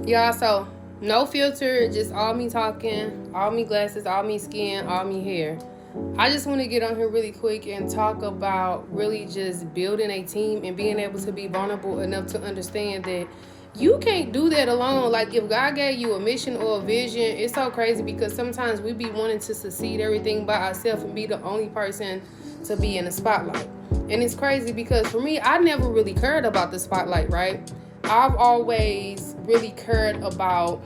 Y'all, so no filter, just all me talking, all me glasses, all me skin, all me hair. I just want to get on here really quick and talk about really just building a team and being able to be vulnerable enough to understand that you can't do that alone. Like, if God gave you a mission or a vision, it's so crazy because sometimes we be wanting to succeed everything by ourselves and be the only person to be in the spotlight. And it's crazy because for me, I never really cared about the spotlight, right? I've always really cared about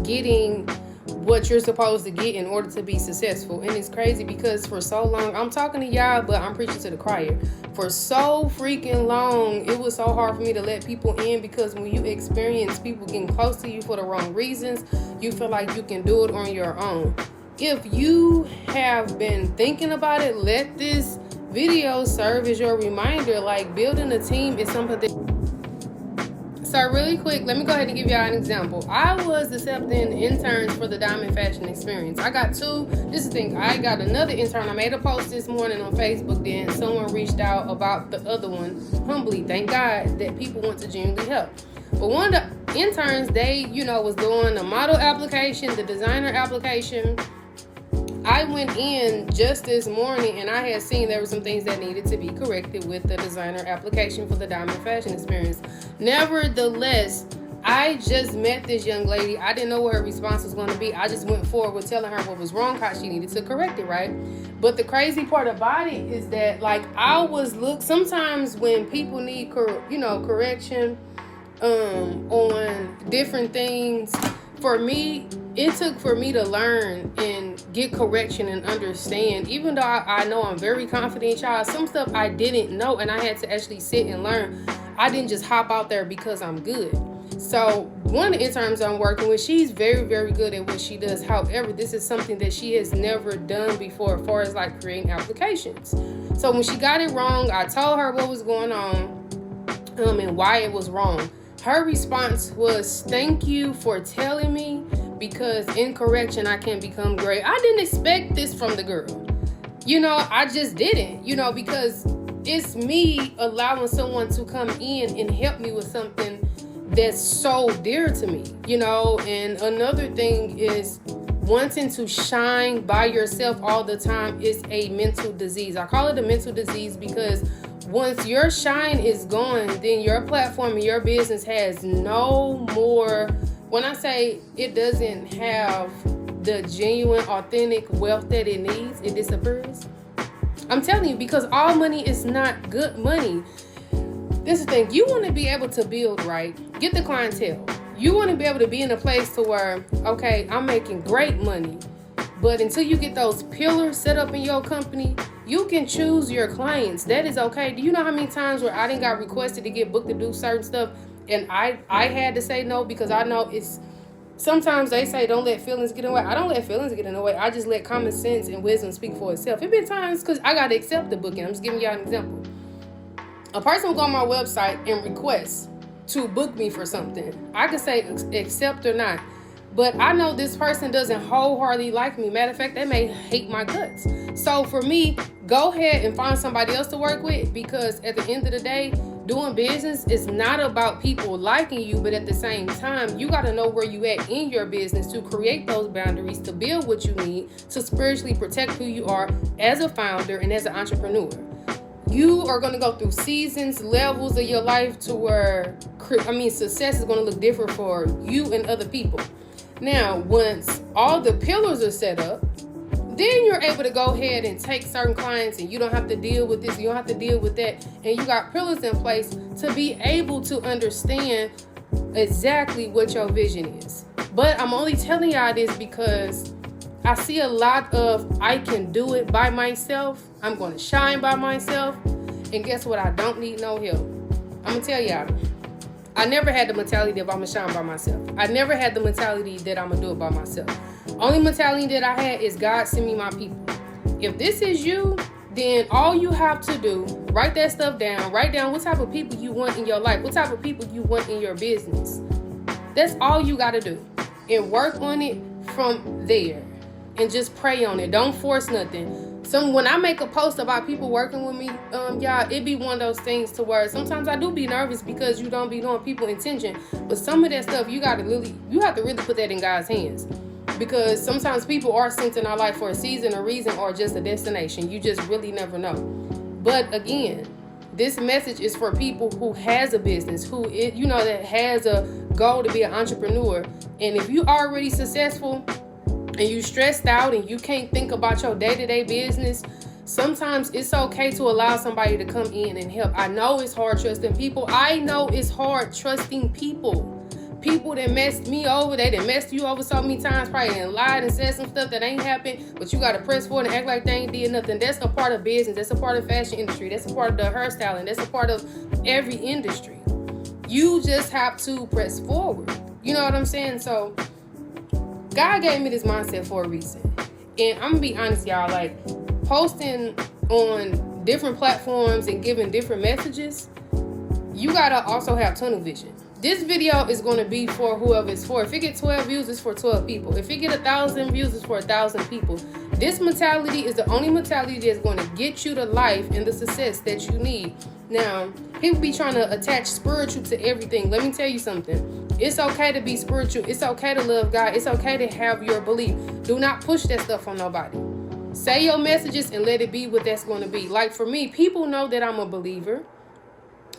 getting what you're supposed to get in order to be successful. And it's crazy because for so long, I'm talking to y'all, but I'm preaching to the choir. For so freaking long, it was so hard for me to let people in because when you experience people getting close to you for the wrong reasons, you feel like you can do it on your own. If you have been thinking about it, let this video serve as your reminder. Like, building a team is something that... So really quick, let me go ahead and give y'all an example. I was accepting interns for the Diamond Fashion Experience. I got two. This is the thing. I got another intern. I made a post this morning on Facebook. Then someone reached out about the other one. Humbly, thank God that people want to genuinely help. But one of the interns, they, was doing the model application, the designer application. I went in just this morning and I had seen there were some things that needed to be corrected with the designer application for the Diamond Fashion Experience. Nevertheless, I just met this young lady. I didn't know what her response was going to be. I just went forward with telling her what was wrong, how she needed to correct it, right? But the crazy part about it is that, sometimes when people need, correction on different things, for me, it took for me to learn and get correction and understand. Even though I know I'm very confident, y'all, some stuff I didn't know and I had to actually sit and learn. I didn't just hop out there because I'm good. So one of the interns I'm working with, she's very, very good at what she does. However, this is something that she has never done before as far as like creating applications. So when she got it wrong, I told her what was going on and why it was wrong. Her response was, "Thank you for telling me, because in correction, I can become great." I didn't expect this from the girl. I just didn't, because it's me allowing someone to come in and help me with something that's so dear to me, And another thing is wanting to shine by yourself all the time is a mental disease. I call it a mental disease because once your shine is gone, then your platform and your business has no more. When I say it doesn't have the genuine, authentic wealth that it needs, it disappears. I'm telling you, because all money is not good money. This is the thing. You want to be able to build, right? Get the clientele. You want to be able to be in a place to where, okay, I'm making great money. But until you get those pillars set up in your company, you can choose your clients. That is okay. Do you know how many times where I didn't got requested to get booked to do certain stuff and I had to say no because I know it's... Sometimes they say don't let feelings get in the way. I don't let feelings get in the way. I just let common sense and wisdom speak for itself. It been times because I got to accept the booking. I'm just giving y'all an example. A person will go on my website and request to book me for something. I could say accept or not. But I know this person doesn't wholeheartedly like me. Matter of fact, they may hate my guts. So for me, go ahead and find somebody else to work with, because at the end of the day, doing business is not about people liking you, but at the same time, you got to know where you at in your business to create those boundaries, to build what you need, to spiritually protect who you are as a founder and as an entrepreneur. You are going to go through seasons, levels of your life to where, success is going to look different for you and other people. Now, once all the pillars are set up, then you're able to go ahead and take certain clients and you don't have to deal with this, you don't have to deal with that. And you got pillars in place to be able to understand exactly what your vision is. But I'm only telling y'all this because I see a lot of, I can do it by myself. I'm going to shine by myself. And guess what? I don't need no help. I'm going to tell y'all. I never had the mentality that I'm going to shine by myself. I never had the mentality that I'm going to do it by myself. Only mentality that I had is God send me my people. If this is you, then all you have to do, write that stuff down. Write down what type of people you want in your life. What type of people you want in your business. That's all you got to do. And work on it from there. And just pray on it. Don't force nothing. When I make a post about people working with me, y'all, it be one of those things to where sometimes I do be nervous because you don't be knowing people intention. But some of that stuff you have to really put that in God's hands. Because sometimes people are sent in our life for a season, a reason, or just a destination. You just really never know. But again, this message is for people who has a business, that has a goal to be an entrepreneur. And if you already successful and you stressed out and you can't think about your day-to-day business, sometimes it's okay to allow somebody to come in and help. I know it's hard trusting people. I know it's hard trusting people. People that messed me over, they done messed you over so many times, probably done lied and said some stuff that ain't happened, but you got to press forward and act like they ain't did nothing. That's a part of business. That's a part of fashion industry. That's a part of the hairstyling. That's a part of every industry. You just have to press forward. You know what I'm saying? So God gave me this mindset for a reason. And I'm going to be honest, y'all, like posting on different platforms and giving different messages, you got to also have tunnel vision. This video is going to be for whoever it's for. If it get 12 views, it's for 12 people. If it get 1,000 views, it's for 1,000 people. This mentality is the only mentality that's going to get you the life and the success that you need. Now, people be trying to attach spiritual to everything. Let me tell you something. It's okay to be spiritual. It's okay to love God. It's okay to have your belief. Do not push that stuff on nobody. Say your messages and let it be what that's going to be. Like for me, people know that I'm a believer.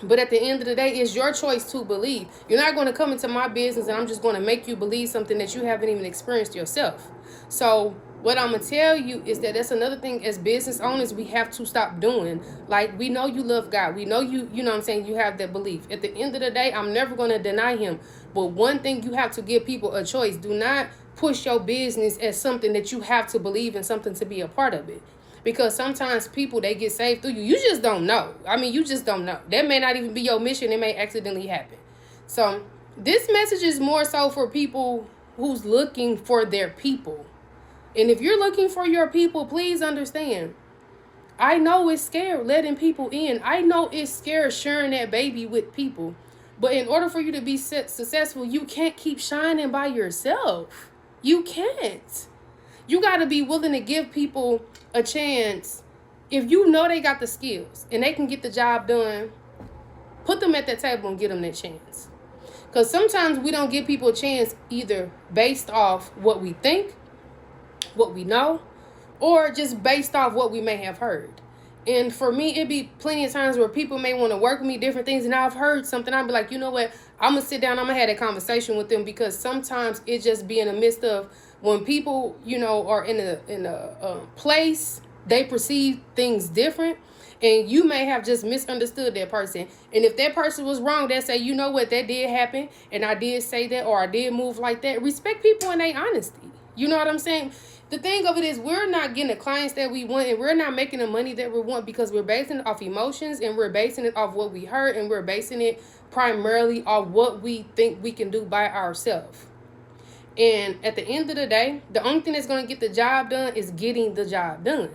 But at the end of the day, it's your choice to believe. You're not going to come into my business and I'm just going to make you believe something that you haven't even experienced yourself. So what I'm going to tell you is that that's another thing as business owners we have to stop doing. Like, we know you love God. We know you know what I'm saying, you have that belief. At the end of the day, I'm never going to deny him. But one thing you have to give people a choice. Do not push your business as something that you have to believe in, something to be a part of it. Because sometimes people, they get saved through you. You just don't know. I mean, you just don't know. That may not even be your mission. It may accidentally happen. So this message is more so for people who's looking for their people. And if you're looking for your people, please understand. I know it's scary letting people in. I know it's scary sharing that baby with people. But in order for you to be successful, you can't keep shining by yourself. You can't. You got to be willing to give people a chance. If you know they got the skills and they can get the job done, put them at that table and get them that chance. Because sometimes we don't give people a chance either based off what we think, what we know, or just based off what we may have heard. And for me, it'd be plenty of times where people may want to work with me, different things, and I've heard something. I'd be like, you know what? I'm going to sit down. I'm going to have a conversation with them, because sometimes it just be in the midst of when people, are in a place, they perceive things different, and you may have just misunderstood that person. And if that person was wrong, they say, you know what? That did happen, and I did say that, or I did move like that. Respect people in their honesty. You know what I'm saying? The thing of it is, we're not getting the clients that we want, and we're not making the money that we want because we're basing it off emotions, and we're basing it off what we heard, and we're basing it primarily off what we think we can do by ourselves. And at the end of the day, the only thing that's going to get the job done is getting the job done.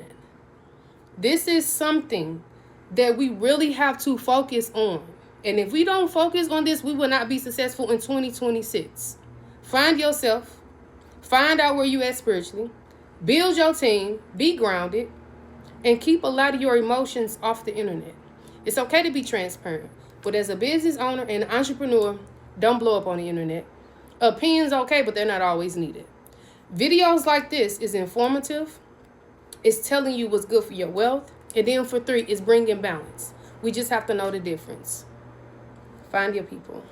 This is something that we really have to focus on. And if we don't focus on this, we will not be successful in 2026. Find yourself. Find out where you at spiritually. Build your team. Be grounded. And keep a lot of your emotions off the internet. It's okay to be transparent. But as a business owner and an entrepreneur, don't blow up on the internet. Opinions okay, but they're not always needed. Videos like this is informative. It's telling you what's good for your wealth. And then for 3, it's bringing balance. We just have to know the difference. Find your people.